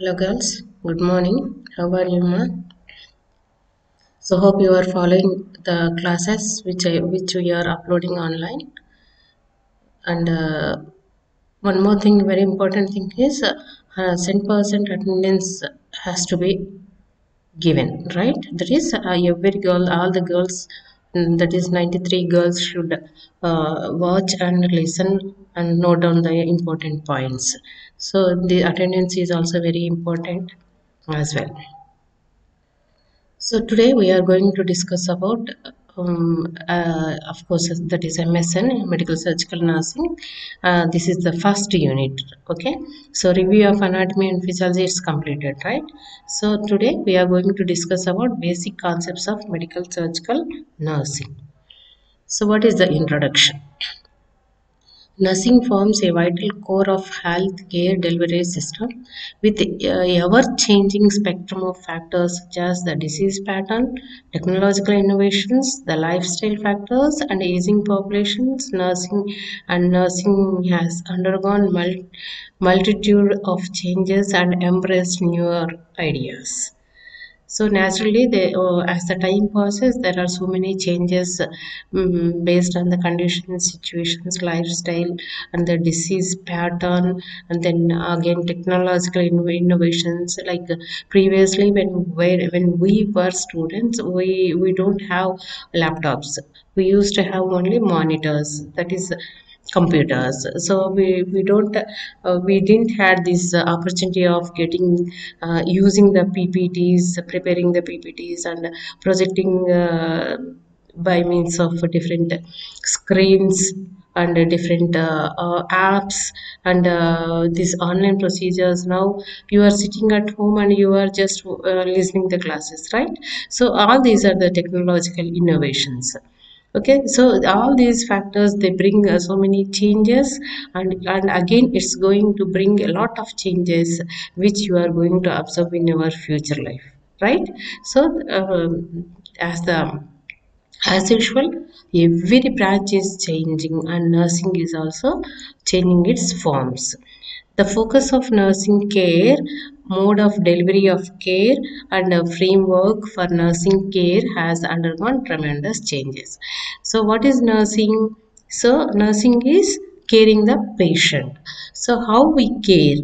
Hello girls, good morning. How are you, ma? So hope you are following the classes which we are uploading online. And one more thing, very important thing is 100% attendance has to be given, right? That is every girl, all the girls, that is 93 girls should watch and listen and note down the important points. So the attendance is also very important as well. So today we are going to discuss about, of course, that is MSN, Medical Surgical Nursing. This is the first unit. Okay. So review of anatomy and physiology is completed, right? So today we are going to discuss about basic concepts of medical surgical nursing. So what is the introduction? Nursing forms a vital core of healthcare delivery system with ever-changing spectrum of factors such as the disease pattern, technological innovations, the lifestyle factors, and aging populations. Nursing has undergone multitude of changes and embraced newer ideas. So naturally, as the time passes, there are so many changes based on the conditions, situations, lifestyle, and the disease pattern, and then again technological innovations. Like previously, when we were students, we don't have laptops. We used to have only monitors. That is computers. So we didn't had this opportunity of getting using the ppts, preparing the ppts and projecting by means of different screens and different apps and these online procedures. Now you are sitting at home and you are just listening the classes, right? So all these are the technological innovations. Okay, so all these factors, they bring so many changes, and again it's going to bring a lot of changes which you are going to observe in your future life, right? So as usual, every branch is changing and nursing is also changing its forms. The focus of nursing care, mode of delivery of care, and a framework for nursing care has undergone tremendous changes. So, what is nursing? So, nursing is caring the patient. So, how we care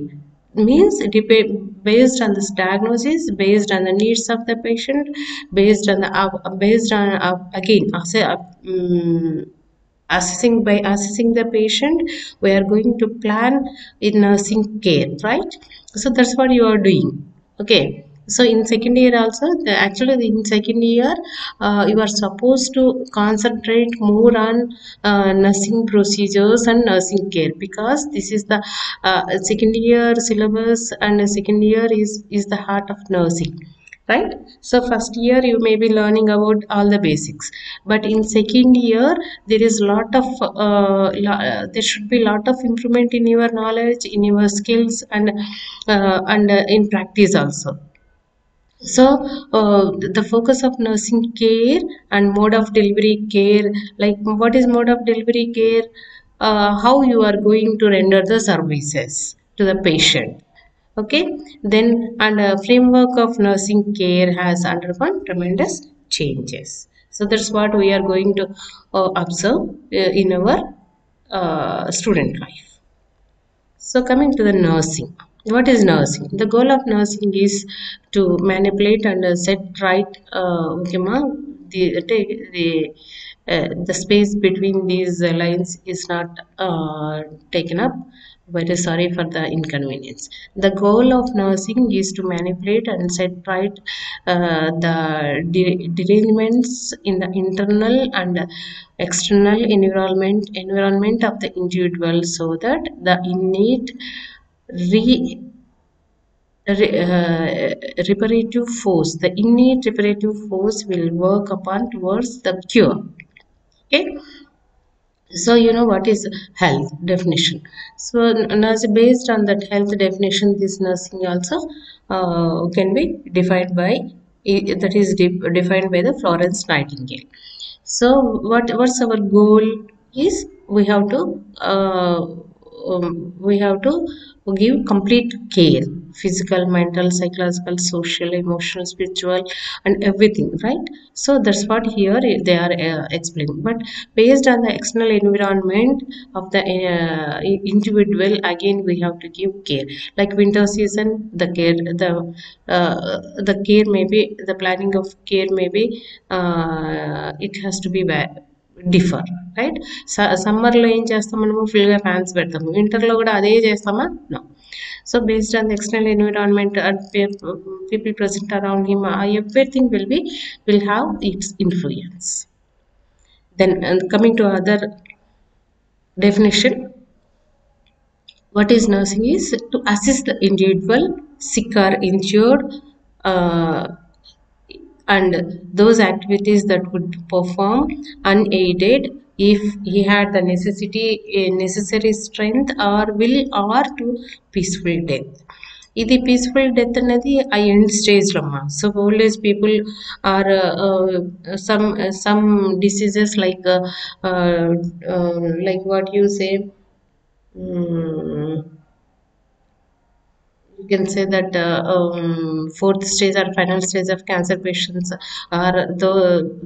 means based on this diagnosis, based on the needs of the patient, based on the based on again assessing the patient, we are going to plan in nursing care, right? So that's what you are doing. Okay, so in second year also, actually in second year you are supposed to concentrate more on nursing procedures and nursing care, because this is the second year syllabus, and second year is the heart of nursing, right? So first year you may be learning about all the basics, but in second year there is lot of there should be lot of improvement in your knowledge, in your skills, and in practice also. So the focus of nursing care and mode of delivery care, like what is mode of delivery care? How you are going to render the services to the patient. Okay, then and framework of nursing care has undergone tremendous changes. So that's what we are going to observe in our student life. So coming to the nursing, what is nursing? The goal of nursing is to manipulate and set right, okay, ma, the space between these lines is not taken up. Very sorry for the inconvenience. The goal of nursing is to manipulate and set right the derangements in the internal and external environment of the individual, so that the innate re, reparative force, the innate reparative force will work upon towards the cure. Okay, so you know what is health definition. So based on that health definition, this nursing also can be defined by, that is defined by the Florence Nightingale. So what's our goal is, we have to give complete care physical, mental, psychological, social, emotional, spiritual, and everything, right? So that's what here they are explaining. But based on the external environment of the individual, again we have to give care. Like winter season, the care may be, the planning of care may be, it has to be differ, right. సమ్మర్లో ఏం చేస్తాం, మనము ఫుల్గా fans పెడతాము, వింటర్లో కూడా అదే చేస్తామా? No. So based on the external environment and people present around him, everything will have its influence. Then coming to other definition, what is nursing is to assist the individual sick or injured, uh, and those activities that would perform unaided if he had the necessary strength or will or to peaceful death. ఇది peaceful death అనేది ఆ end stage రమ్మా. So old age people are some diseases like what you say, you can say that fourth stage or final stage of cancer patients are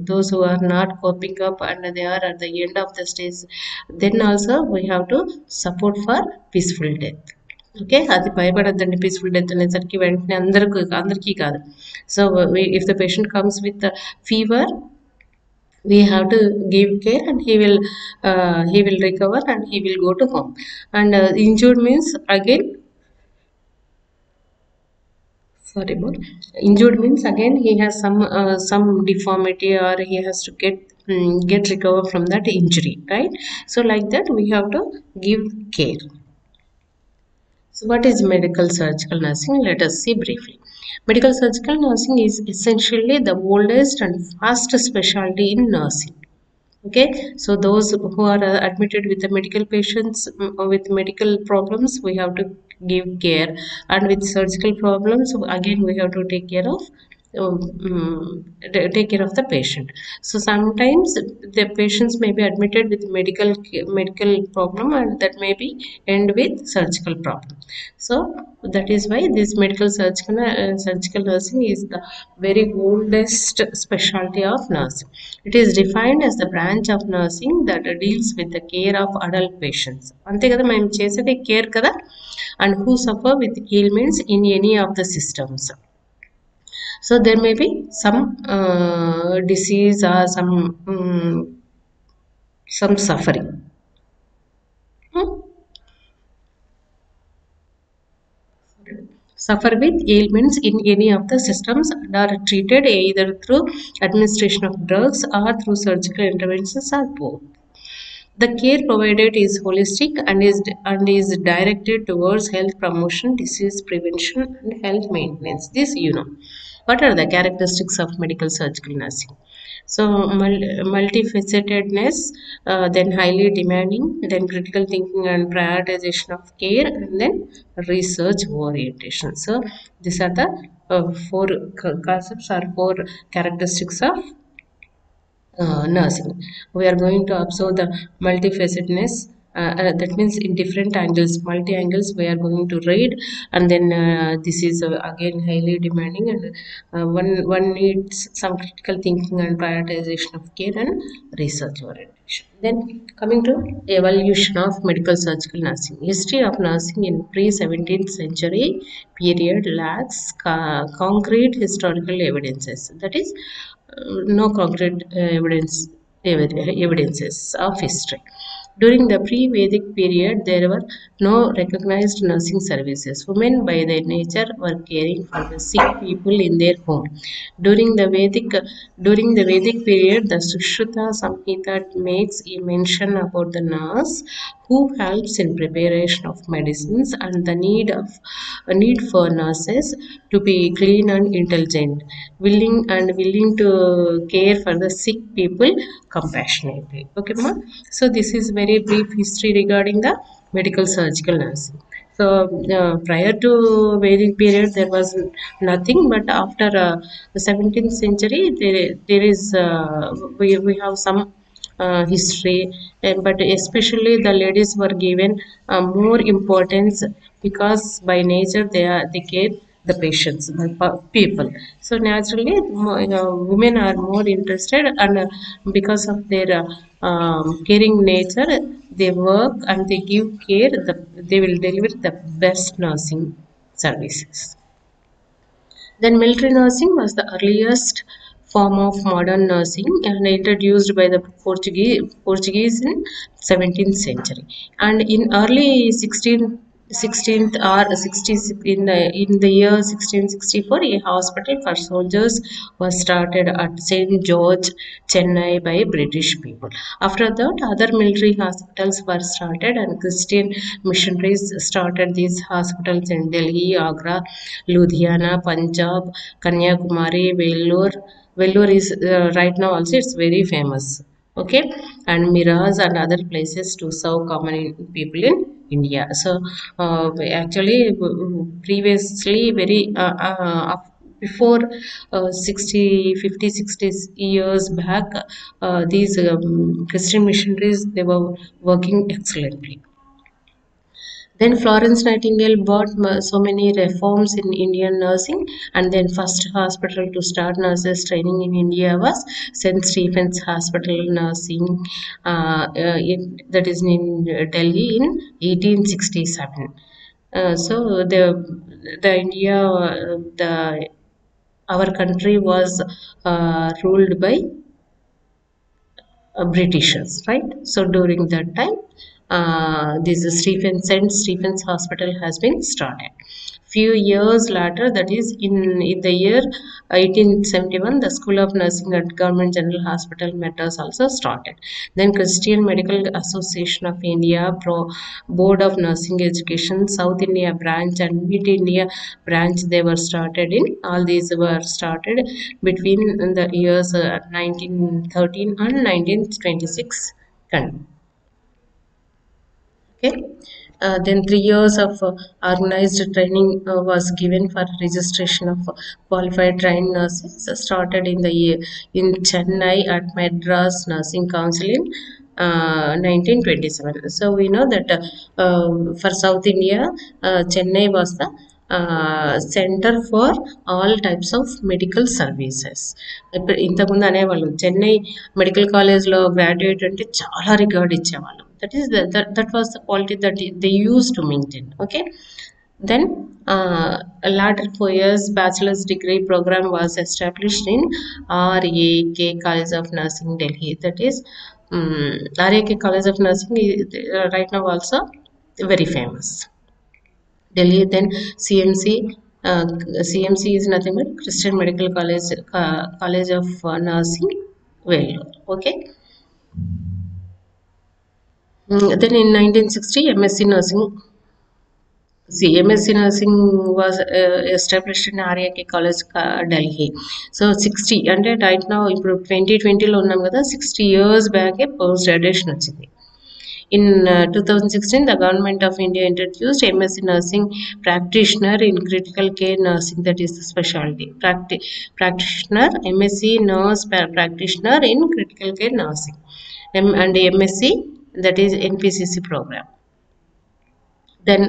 those who are not coping up and they are at the end of the stage, then also we have to support for peaceful death. Okay, అది భయపడద్దండి. Peaceful death అనేసరికి వెంటనే అందరికీ కాదు. So if the patient comes with fever, we have to give care and he will recover and he will go to home. And injured means again, sorry about injured means again he has some deformity or he has to get recover from that injury, right? So like that we have to give care. So what is medical surgical nursing? Let us see briefly. Medical surgical nursing is essentially the oldest and fastest specialty in nursing. Okay, so those who are admitted with the medical patients with medical problems, we have to give care, and with surgical problems again we have to take care of the patient. So sometimes the patients may be admitted with medical problem and that may be end with surgical problem. So that is why this medical surgical nursing is the very oldest specialty of nursing. It is defined as the branch of nursing that deals with the care of adult patients. అంతే కదా, మేము చేసేది care కదా, and who suffer with ailments in any of the systems. So there may be some disease or some suffering. Suffer with ailments in any of the systems and are treated either through administration of drugs or through surgical interventions or both. The care provided is holistic and is directed towards health promotion, disease prevention, and health maintenance. This you know. What are the characteristics of medical surgical nursing? So multifacetedness, then highly demanding, then critical thinking and prioritization of care, and then research orientation. So these are the four concepts or four characteristics of nursing. We are going to observe the multifacetedness. That means in different angles, multi angles we are going to read, and then this is again highly demanding, and one needs some critical thinking and prioritization of care and research orientation. Then coming to evolution of medical surgical nursing. History of nursing in pre-17th century period lacks concrete historical evidences. That is, no concrete evidences of history. During the pre-Vedic period, there were no recognized nursing services. Women, by their nature, were caring for the sick people in their home. During the Vedic period, the Sushruta Samhita makes a mention about the nurse who helps in preparation of medicines and the need for nurses to be clean and intelligent, willing to care for the sick people compassionately. Okay, ma? So this is very brief history regarding the medical surgical nursing. So prior to Vedic period there was nothing, but after the 17th century there is we have some history, but especially the ladies were given more importance because by nature they care the patients, the people. So naturally, women are more interested, and because of their caring nature, they work and they give care. They will deliver the best nursing services. Then military nursing was the earliest form of modern nursing and introduced by the Portuguese in 17th century. And in early 16th or 60s, in the year 1664, a hospital for soldiers was started at St. George, Chennai by British people. After that, other military hospitals were started and Christian missionaries started these hospitals in Delhi, Agra, Ludhiana, Punjab, Kanyakumari, Vellore. Vellore is right now also it's very famous. Okay, and Miraz and other places to serve common people in India. So actually previously very before 60, 50, 60 years back, these Christian missionaries they were working excellently. Then Florence Nightingale brought so many reforms in Indian nursing, and then first hospital to start nurses training in India was St. Stephen's Hospital Nursing, that is in Delhi in 1867. So the India the our country was ruled by Britishers, right? So during that time, this St. Stephen's Hospital has been started. Few years later, that is in the year 1871, the School of Nursing at Government General Hospital, Madras also started. Then Christian Medical Association of India, Board of Nursing Education, South India branch and Mid India branch, they were started in. All these were started between the years 1913 and 1926. Okay. Then 3 years of organized training was given for registration of qualified trained nurses. Started in the year in Chennai at Madras Nursing Council in 1927. So we know that for South India, Chennai was the center for all types of medical services. ఇప్పుడు ఇంతకుముందు అనేవాళ్ళు Chennai medical కాలేజ్లో graduate అంటే చాలా record ఇచ్చేవాళ్ళు. That was the quality that they used to maintain. Okay. Then latter 4 years bachelor's degree program was established in RAK College of Nursing, Delhi. That is RAK College of Nursing right now also very famous. Delhi. Then CMC. CMC is nothing but Christian Medical College, College of Nursing, Vellore. Okay. Then in 1960, MSc Nursing. See, MSc Nursing was established in RAK College, Delhi. So 60 అంటే right now ఇప్పుడు 2020లో ఉన్నాం కదా 60 years back post graduation వచ్చింది. In 2016, the Government of India introduced MSc Nursing Practitioner in Critical Care Nursing, that is the specialty. Practitioner, MSc Nurse Practitioner in Critical Care Nursing, and MSc, that is NPCC program. Then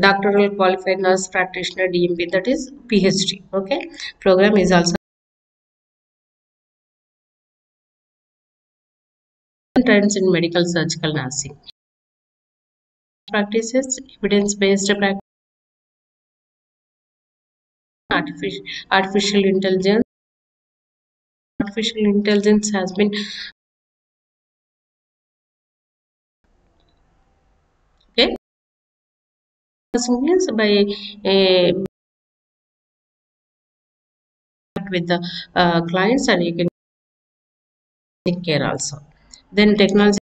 Doctoral Qualified Nurse Practitioner DMP, that is PhD. Okay, program is also trends in medical surgical nursing practices, evidence-based practice, artificial artificial intelligence. Artificial intelligence has been okay means by with the clients, and you can take care also. Then technology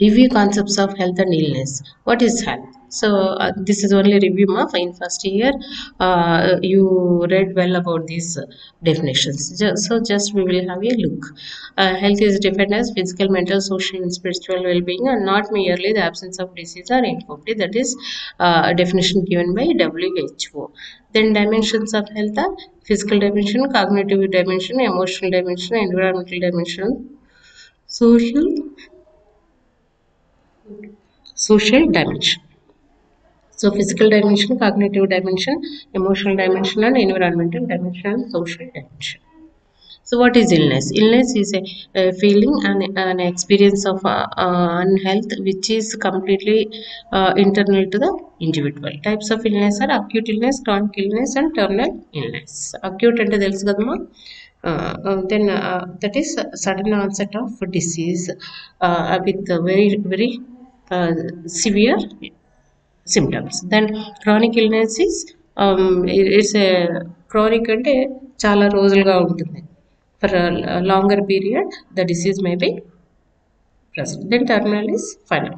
Review concepts of health and illness. What is health? So this is only review in first year. You read well about these definitions. So just we will have a look. Health is defined as physical, mental, social and spiritual well-being, and not merely the absence of disease or infirmity. That is a definition given by WHO. Then dimensions of health are physical dimension, cognitive dimension, emotional dimension, environmental dimension, social social dimension. So physical dimension, cognitive dimension, emotional dimension, and environmental dimension, and social dimension. So what is illness? Illness is a feeling and an experience of unhealth which is completely internal to the individual. Types of illness are acute illness, chronic illness, and terminal illness. Acute అంటే తెలుసు కదమ్మా. Then that is sudden onset of disease with very severe symptoms. Then chronic illness is it's a chronic అంటే చాలా రోజులుగా ఉంటుంది. For a longer period the disease may be present. Then terminal is final.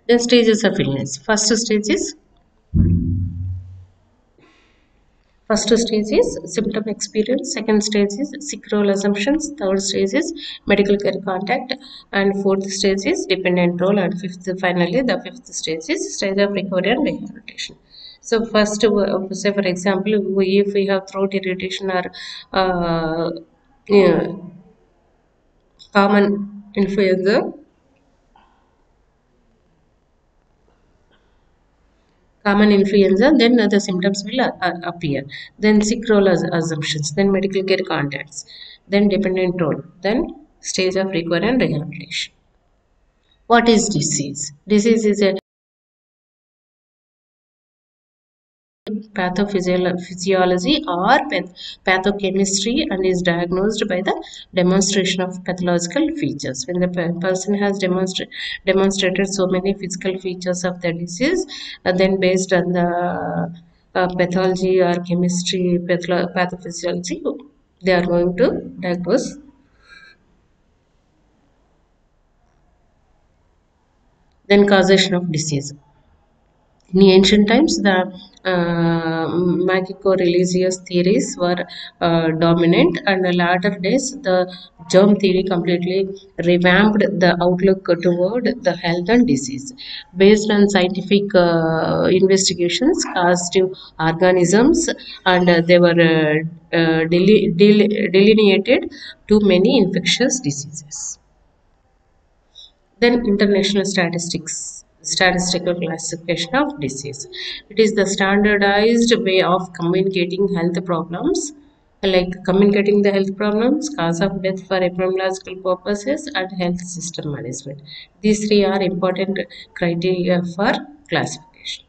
Then stages of illness. First stage is symptom experience. Second stage is sick role assumptions. Third stage is medical care contact, and fourth stage is dependent role, and finally the fifth stage is stage of recovery and rehabilitation. So first, say for example, if we have throat irritation or yeah, common influenza, then the symptoms will appear. Then sick role assumptions, then medical care contacts, then dependent role, then stage of recovery and rehabilitation. What is disease? Disease is a pathophysiology or pathochemistry and is diagnosed by the demonstration of pathological features. When the person has demonstrated so many physical features of the disease, then based on the pathology or chemistry, pathophysiology, they are going to diagnose. Then causation of disease. In ancient times, the magico-religious theories were dominant, and in latter days, the germ theory completely revamped the outlook toward the health and disease. Based on scientific investigations, causative organisms, and they were delineated to many infectious diseases. Then international statistical classification of disease. It is the standardized way of communicating health problems, like communicating the health problems, cause of death for epidemiological purposes, and health system management. These three are important criteria for classification.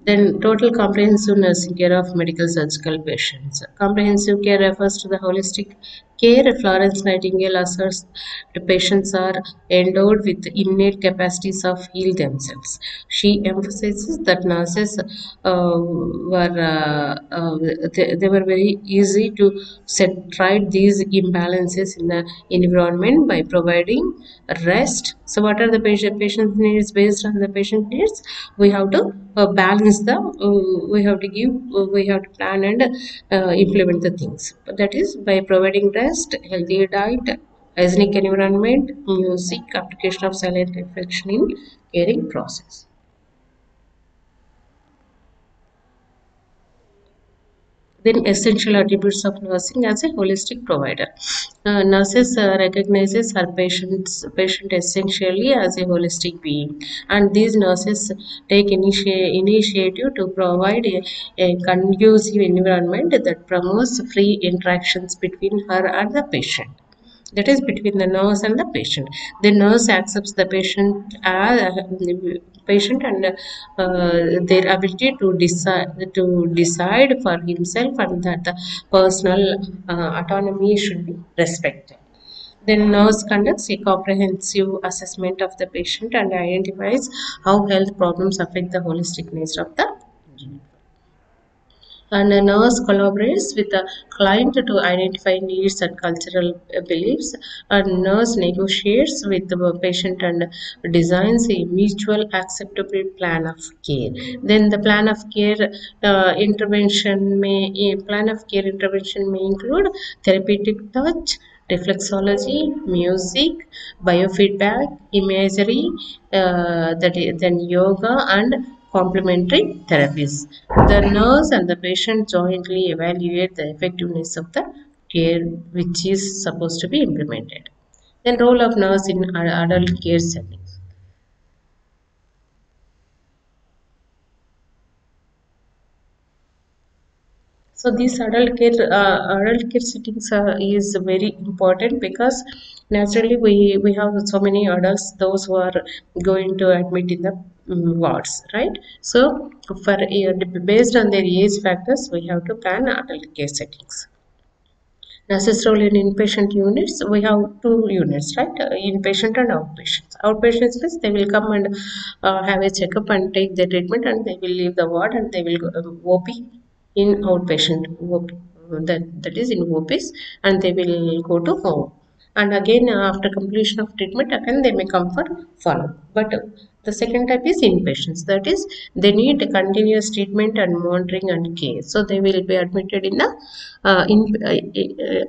Then total comprehensive nursing care of medical surgical patients. Comprehensive care refers to the holistic care. Florence Nightingale asserts the patients are endowed with innate capacities of heal themselves. She emphasizes that nurses they were very easy to set right these imbalances in the environment by providing rest. So what are the patient needs? Based on the patient needs, we have to balance the we have to give we have to plan and implement the things. But that is by providing rest, healthy diet, hygienic environment, music, application of silent reflection in caring process. Then essential attributes of nursing as a holistic provider. Nurses recognizes her patient essentially as a holistic being, and these nurses take initiative to provide a conducive environment that promotes free interactions between her and the patient. That is between the nurse and the patient. The nurse accepts the patient and their ability to decide for himself, and that the personal autonomy should be respected. Then nurse conducts a comprehensive assessment of the patient and identifies how health problems affect the holistic nature of the individual. And a nurse collaborates with the client to identify needs and cultural beliefs. A nurse negotiates with the patient and designs a mutual acceptable plan of care. Then the plan of care intervention may include therapeutic touch, reflexology, music, biofeedback, imagery, then yoga and complementary therapies. The nurse and the patient jointly evaluate the effectiveness of the care which is supposed to be implemented. Then role of nurse in adult care settings. So these adult care settings is very important because naturally we have so many adults those who are going to admit in the wards, right? So for based on their age factors, we have to plan adult care settings. Nurses role in inpatient units, we have two units, right? Inpatient and outpatients. Outpatients means they will come and have a checkup and take their treatment and they will leave the ward and they will go OP in outpatient OP. That is in OPs and they will go to home. And again, after completion of treatment, again they may come for follow. But the second type is inpatients. That is, they need continuous treatment and monitoring and care. So they will be admitted in the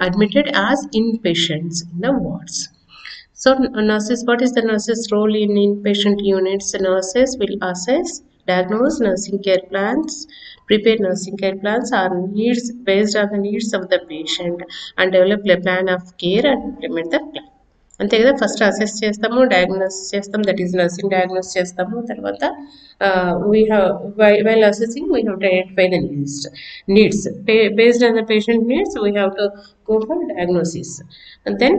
admitted as inpatients in the wards. So nurses, what is the nurses' role in inpatient units? The nurses will assess, diagnose nursing care plans, prepare nursing care plans or needs based on the needs of the patient and develop a plan of care and implement the plan. అంతే కదా, first assess చేస్తాము, diagnose చేస్తాం, that is nursing diagnose చేస్తాము. తర్వాత we have while assessing we have to identify the needs based on the patient needs we have to go for diagnosis. And then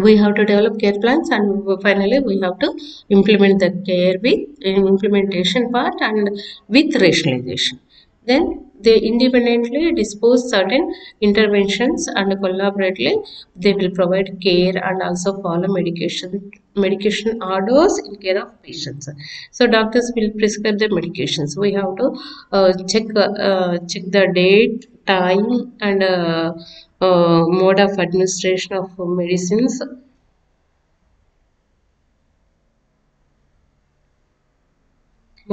we have to develop care plans and finally we have to implement the care with implementation part and with rationalization. Then they independently dispose certain interventions and collaboratively they will provide care and also follow medication orders in care of patients. So doctors will prescribe the medications. We have to check the date, time and mode of administration of medicines.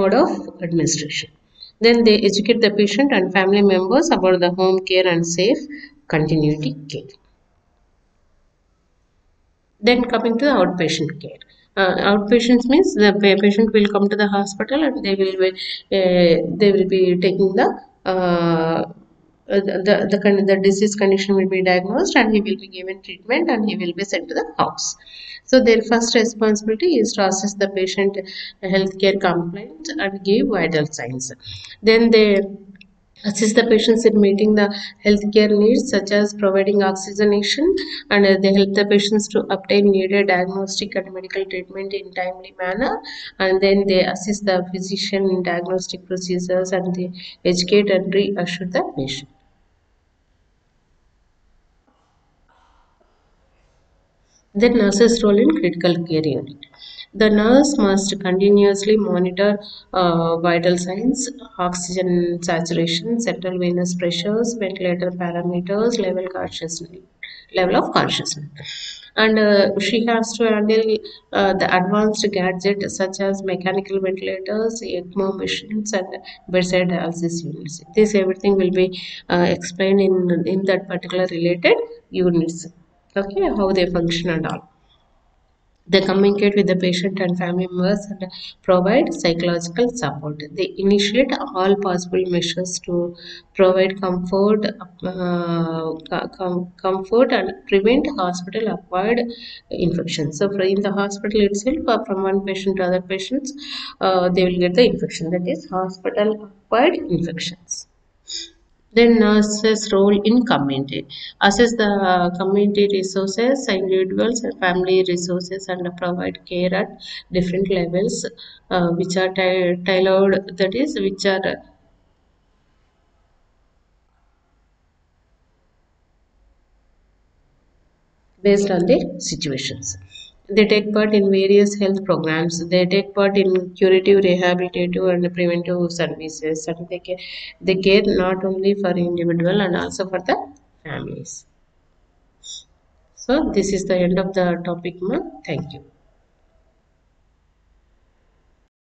Mode of administration. Then they educate the patient and family members about the home care and safe continuity care. Then coming to the outpatient care. Outpatients means the patient will come to the hospital and they will be taking the disease condition will be diagnosed and he will be given treatment and he will be sent to the house. So their first responsibility is to assess the patient healthcare complaint and give vital signs. Then they assist the patients in meeting the healthcare needs such as providing oxygenation and they help the patients to obtain needed diagnostic and medical treatment in timely manner, and then they assist the physician in diagnostic procedures and they educate and reassure the patient. The nurse's role in critical care unit. The nurse must continuously monitor vital signs, oxygen saturation, central venous pressures, ventilator parameters, level of consciousness. And she has to handle the advanced gadgets such as mechanical ventilators, ECMO machines, and bedside dialysis units. This everything will be explained in that particular related units. Okay, how they function and all. They communicate with the patient and family members and provide psychological support. They initiate all possible measures to provide comfort and prevent hospital-acquired infections. So, in the hospital itself, from one patient to other patients, they will get the infection. That is hospital-acquired infections. Then nurses' role in community. Assess the community resources, individuals and family resources and provide care at different levels which are tailored, that is which are based on the situations. They take part in various health programs. They take part in curative, rehabilitative, and preventive services. And they care not only for individual and also for the families. So this is the end of the topic, ma. Thank you.